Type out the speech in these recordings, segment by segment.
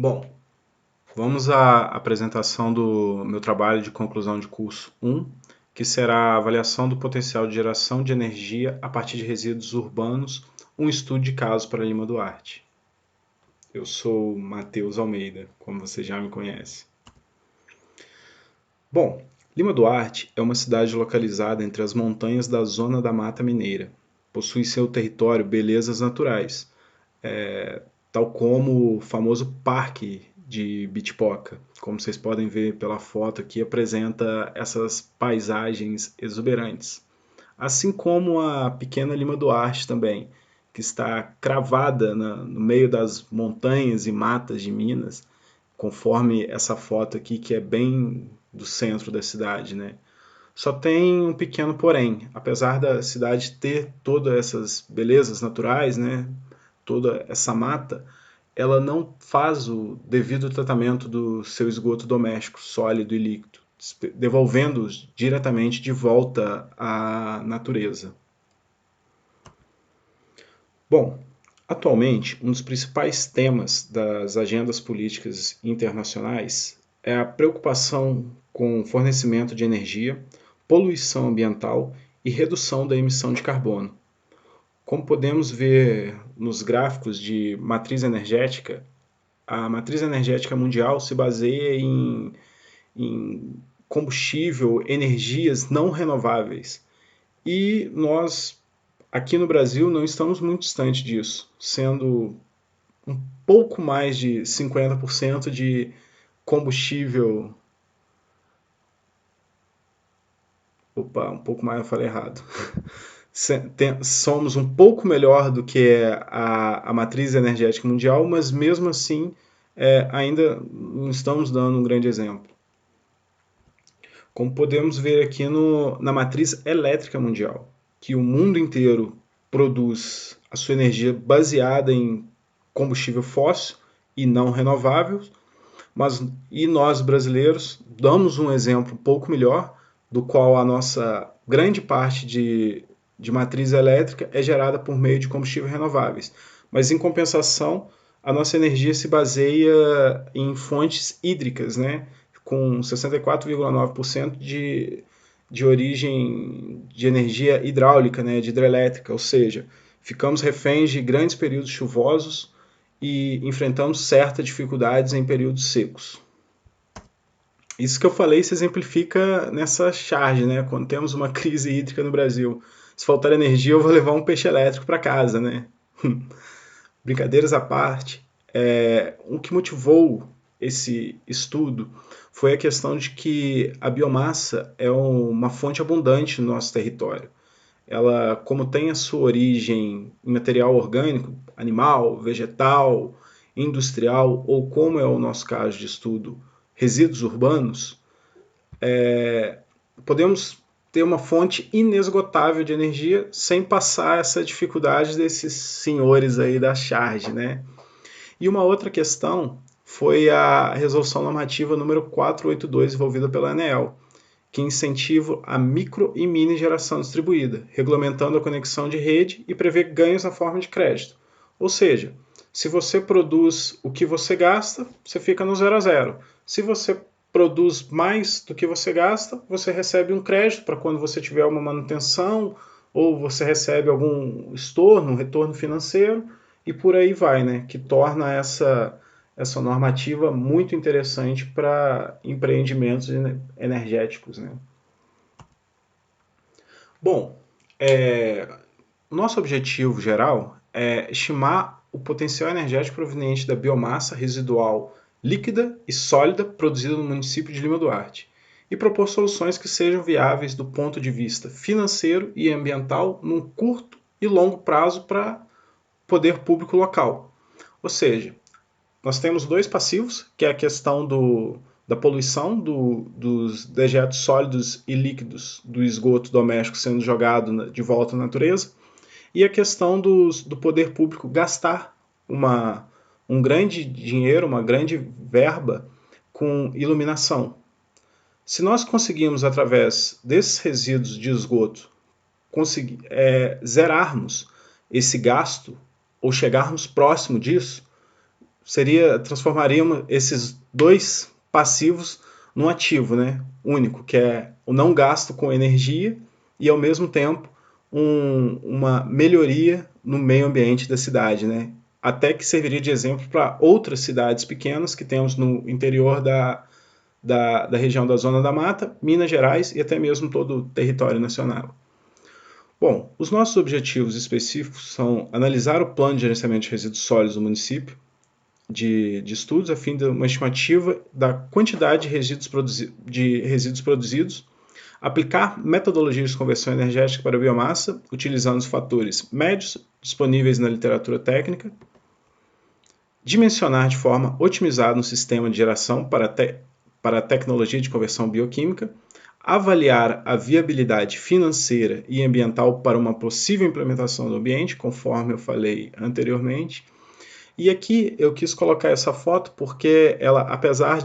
Bom, vamos à apresentação do meu trabalho de conclusão de curso 1, que será a avaliação do potencial de geração de energia a partir de resíduos urbanos, um estudo de caso para Lima Duarte. Eu sou Matheus Almeida, como você já me conhece. Bom, Lima Duarte é uma cidade localizada entre as montanhas da Zona da Mata Mineira. Possui em seu território belezas naturais, tal como o famoso Parque de Bitipoca. Como vocês podem ver pela foto aqui, apresenta essas paisagens exuberantes. Assim como a pequena Lima Duarte também, que está cravada no meio das montanhas e matas de Minas, conforme essa foto aqui, que é bem do centro da cidade, né? Só tem um pequeno porém, apesar da cidade ter todas essas belezas naturais, né? Toda essa mata, ela não faz o devido tratamento do seu esgoto doméstico, sólido e líquido, devolvendo-os diretamente de volta à natureza. Bom, atualmente, um dos principais temas das agendas políticas internacionais é a preocupação com o fornecimento de energia, poluição ambiental e redução da emissão de carbono. Como podemos ver nos gráficos de matriz energética, a matriz energética mundial se baseia em combustível, energias não renováveis. E nós, aqui no Brasil, não estamos muito distantes disso, sendo um pouco mais de 50% de combustível. Opa, um pouco mais eu falei errado. Somos um pouco melhor do que a matriz energética mundial, mas mesmo assim ainda não estamos dando um grande exemplo. Como podemos ver aqui na matriz elétrica mundial, que o mundo inteiro produz a sua energia baseada em combustível fóssil e não renovável, e nós brasileiros damos um exemplo um pouco melhor, do qual a nossa grande parte de matriz elétrica é gerada por meio de combustíveis renováveis. Mas em compensação, a nossa energia se baseia em fontes hídricas, né? Com 64,9% de origem de energia hidráulica, né? De hidrelétrica, ou seja, ficamos reféns de grandes períodos chuvosos e enfrentamos certas dificuldades em períodos secos. Isso que eu falei se exemplifica nessa charge, né? Quando temos uma crise hídrica no Brasil. Se faltar energia, eu vou levar um peixe elétrico para casa, né? Brincadeiras à parte, o que motivou esse estudo foi a questão de que a biomassa é uma fonte abundante no nosso território. Ela, como tem a sua origem em material orgânico, animal, vegetal, industrial, ou como é o nosso caso de estudo, resíduos urbanos, podemos ter uma fonte inesgotável de energia sem passar essa dificuldade desses senhores aí da charge, né? E uma outra questão foi a resolução normativa número 482 envolvida pela ANEEL, que incentiva a micro e mini geração distribuída, regulamentando a conexão de rede e prevê ganhos na forma de crédito. Ou seja, se você produz o que você gasta, você fica no 0 a 0. Se você produz mais do que você gasta, você recebe um crédito para quando você tiver uma manutenção ou você recebe algum estorno, um retorno financeiro e por aí vai, né? Que torna essa normativa muito interessante para empreendimentos energéticos, né? Bom, o nosso objetivo geral é estimar o potencial energético proveniente da biomassa residual líquida e sólida produzida no município de Lima Duarte e propor soluções que sejam viáveis do ponto de vista financeiro e ambiental num curto e longo prazo para o poder público local. Ou seja, nós temos dois passivos, que é a questão da poluição dos dejetos sólidos e líquidos do esgoto doméstico sendo jogado de volta à natureza, e a questão do poder público gastar um grande dinheiro, uma grande verba com iluminação. Se nós conseguirmos, através desses resíduos de esgoto, zerarmos esse gasto ou chegarmos próximo disso, transformaríamos esses dois passivos num ativo, né, único, que é o não gasto com energia e, ao mesmo tempo, uma melhoria no meio ambiente da cidade, né? Até que serviria de exemplo para outras cidades pequenas que temos no interior da região da Zona da Mata, Minas Gerais e até mesmo todo o território nacional. Bom, os nossos objetivos específicos são analisar o plano de gerenciamento de resíduos sólidos do município, de estudos a fim de uma estimativa da quantidade de resíduos produzidos, aplicar metodologias de conversão energética para a biomassa, utilizando os fatores médios disponíveis na literatura técnica, dimensionar de forma otimizada um sistema de geração para a tecnologia de conversão bioquímica, avaliar a viabilidade financeira e ambiental para uma possível implementação no ambiente, conforme eu falei anteriormente. E aqui eu quis colocar essa foto porque ela, apesar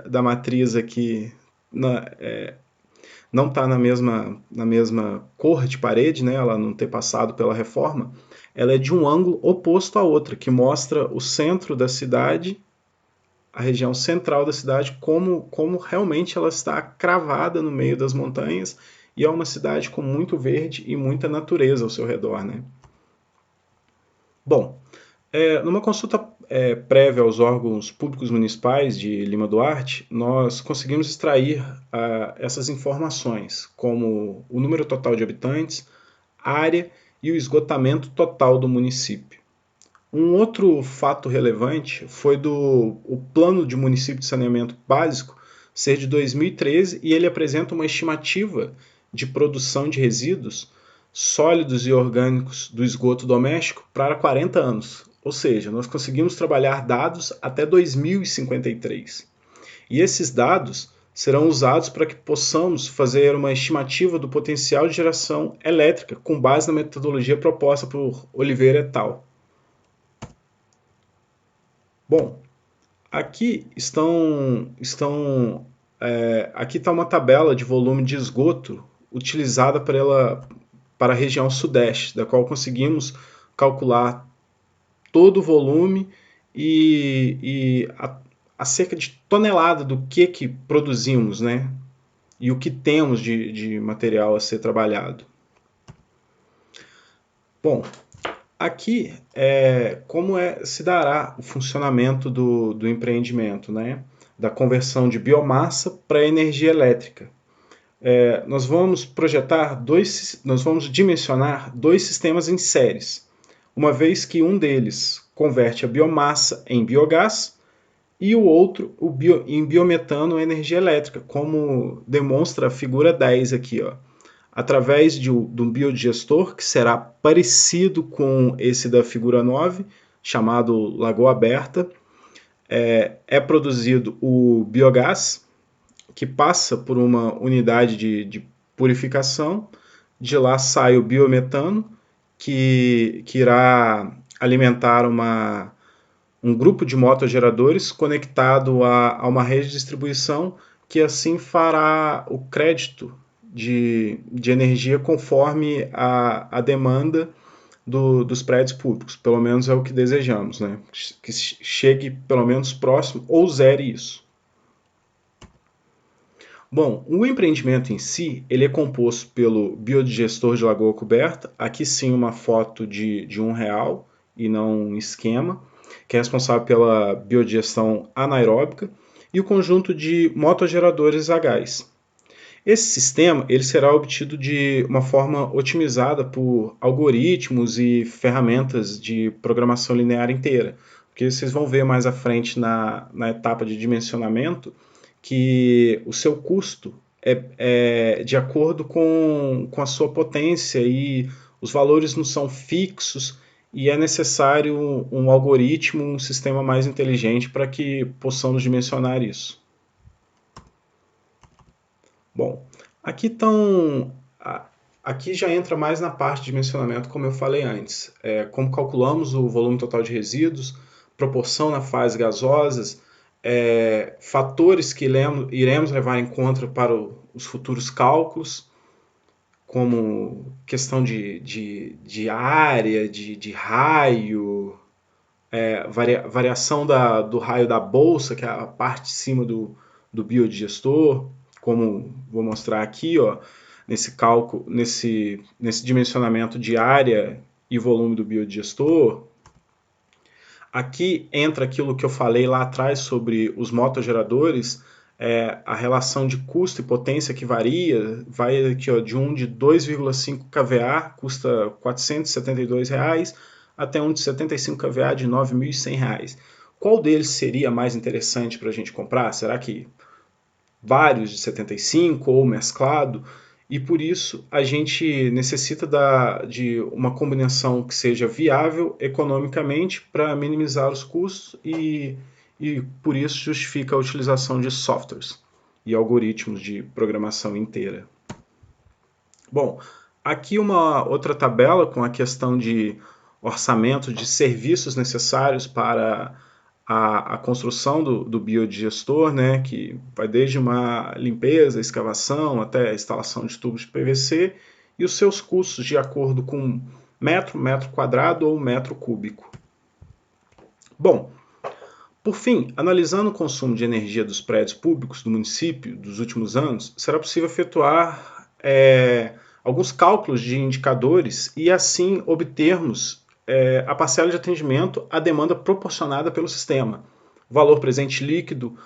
da matriz aqui não estar na mesma cor de parede, né, ela não ter passado pela reforma, ela é de um ângulo oposto à outra, que mostra o centro da cidade, a região central da cidade, como realmente ela está cravada no meio das montanhas, e é uma cidade com muito verde e muita natureza ao seu redor, né? Bom, numa consulta prévia aos órgãos públicos municipais de Lima Duarte, nós conseguimos extrair essas informações, como o número total de habitantes, área e o esgotamento total do município. Um outro fato relevante foi o Plano de Município de Saneamento Básico ser de 2013 e ele apresenta uma estimativa de produção de resíduos sólidos e orgânicos do esgoto doméstico para 40 anos. Ou seja, nós conseguimos trabalhar dados até 2053. E esses dados serão usados para que possamos fazer uma estimativa do potencial de geração elétrica com base na metodologia proposta por Oliveira et al. Bom, aqui aqui está uma tabela de volume de esgoto utilizada para a região sudeste, da qual conseguimos calcular todo o volume e a cerca de tonelada do que produzimos, né? E o que temos de material a ser trabalhado. Bom, aqui como se dará o funcionamento do empreendimento, né? Da conversão de biomassa para energia elétrica. Nós vamos dimensionar dois sistemas em séries, uma vez que um deles converte a biomassa em biogás e o outro em biometano energia elétrica, como demonstra a figura 10 aqui, ó. Através de um biodigestor que será parecido com esse da figura 9, chamado Lagoa Aberta, é produzido o biogás, que passa por uma unidade de purificação, de lá sai o biometano, que irá alimentar um grupo de motogeradores conectado a uma rede de distribuição que assim fará o crédito de energia conforme a demanda dos prédios públicos. Pelo menos é o que desejamos, né? Que chegue pelo menos próximo ou zere isso. Bom, o empreendimento em si, ele é composto pelo biodigestor de Lagoa Coberta, aqui sim uma foto de R$1 e não um esquema, que é responsável pela biodigestão anaeróbica, e o conjunto de motogeradores a gás. Esse sistema ele será obtido de uma forma otimizada por algoritmos e ferramentas de programação linear inteira, porque vocês vão ver mais à frente na etapa de dimensionamento que o seu custo é de acordo com a sua potência e os valores não são fixos e é necessário um algoritmo, um sistema mais inteligente para que possamos dimensionar isso. Bom, aqui já entra mais na parte de dimensionamento, como eu falei antes. Como calculamos o volume total de resíduos, proporção na fase gasosas, fatores que iremos levar em conta para os futuros cálculos, como questão de área, de raio, variação do raio da bolsa, que é a parte de cima do biodigestor, como vou mostrar aqui, ó, nesse cálculo, nesse dimensionamento de área e volume do biodigestor. Aqui entra aquilo que eu falei lá atrás sobre os motogeradores, a relação de custo e potência que varia, vai aqui ó, de um de 2,5 kVA, custa R$ 472, até um de 75 kVA de R$ 9.100. Qual deles seria mais interessante para a gente comprar? Será que vários de 75 ou mesclado? E por isso a gente necessita de uma combinação que seja viável economicamente para minimizar os custos e por isso justifica a utilização de softwares e algoritmos de programação inteira. Bom, aqui uma outra tabela com a questão de orçamento de serviços necessários para a construção do biodigestor, né, que vai desde uma limpeza, escavação, até a instalação de tubos de PVC, e os seus custos de acordo com metro quadrado ou metro cúbico. Bom, por fim, analisando o consumo de energia dos prédios públicos do município dos últimos anos, será possível efetuar alguns cálculos de indicadores e assim obtermos a parcela de atendimento à demanda proporcionada pelo sistema, valor presente líquido,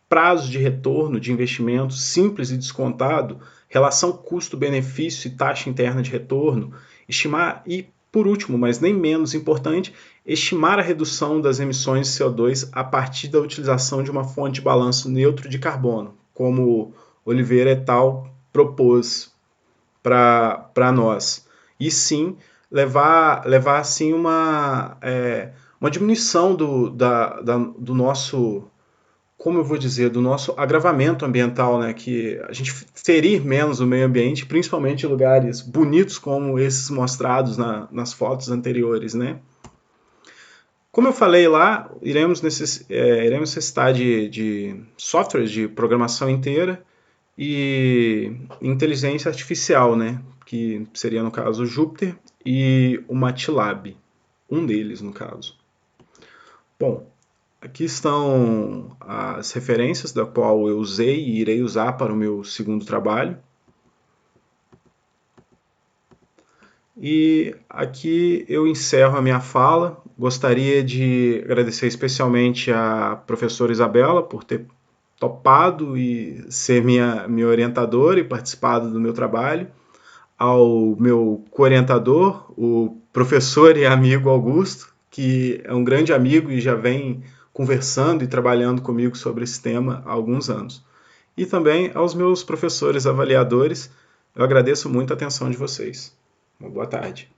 prazo de retorno de investimento simples e descontado, relação custo-benefício e taxa interna de retorno, estimar e, por último, mas nem menos importante, estimar a redução das emissões de CO2 a partir da utilização de uma fonte de balanço neutro de carbono, como Oliveira et al. Propôs para nós. E sim, levar assim uma diminuição do nosso, como eu vou dizer, do nosso agravamento ambiental, né? Que a gente ferir menos o meio ambiente, principalmente em lugares bonitos como esses mostrados nas fotos anteriores, né? Como eu falei lá, iremos necessitar de softwares de programação inteira e inteligência artificial, né? Que seria, no caso, o Jupyter e o MATLAB, um deles, no caso. Bom, aqui estão as referências da qual eu usei e irei usar para o meu segundo trabalho. E aqui eu encerro a minha fala. Gostaria de agradecer especialmente a professora Isabela por ter topado e ser minha orientadora e participado do meu trabalho, ao meu co-orientador, o professor e amigo Augusto, que é um grande amigo e já vem conversando e trabalhando comigo sobre esse tema há alguns anos. E também aos meus professores avaliadores, eu agradeço muito a atenção de vocês. Uma boa tarde.